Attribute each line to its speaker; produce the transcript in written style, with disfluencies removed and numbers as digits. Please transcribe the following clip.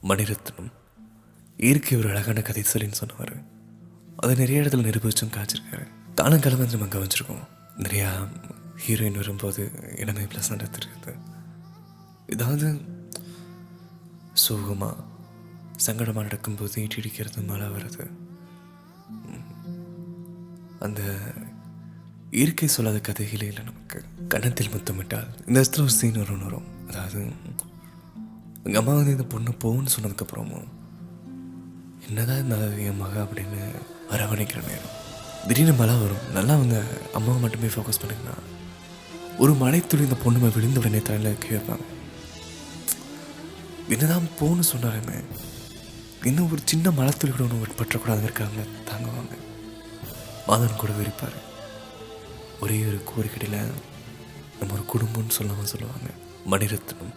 Speaker 1: மணிரத்னம் இயற்கை ஒரு அழகான கதை சொல்லின்னு சொன்னவர். அதை நிறைய இடத்துல நிரூபிச்சும் காய்ச்சிருக்காரு. காலங்காலமாக நம்ம கவனிச்சிருக்கோம். நிறையா ஹீரோயின் வரும்போது இடமே ப்ளஸ் நடத்திருக்குது. ஏதாவது சோகமாக சங்கடமாக நடக்கும்போது ஈட்டி அடிக்கிறது, மழை வருது. அந்த இயற்கை சொல்லாத கதைகளே இல்லை நமக்கு. கன்னத்தில் முத்தமிட்டால் இந்த இடத்துல ஒரு சீன் வரும். அதாவது எங்கள் அம்மா வந்து இந்த பொண்ணு போகுன்னு சொன்னதுக்கப்புறமும் என்னதான் இருந்தாலும் என் மக அப்படின்னு அரவணைக்கிற நேரம் திடீர்னு மழை வரும். நல்லா வந்து அம்மாவை மட்டுமே ஃபோக்கஸ் பண்ணிங்கன்னா ஒரு மழைத்துளி இந்த பொண்ணுமை விழுந்த உடனே தலையில் கேட்பாங்க. என்னதான் போன்னு சொன்னாலுமே இன்னும் ஒரு சின்ன மழைத்துளி கூட ஒன்று பற்றக்கூடாது இருக்காங்க, தாங்குவாங்க. மாதன் கூட விரிப்பார். ஒரே ஒரு கோரிக்கையில் நம்ம ஒரு குடும்பம்னு சொல்லுவாங்க. மணிரத்னம்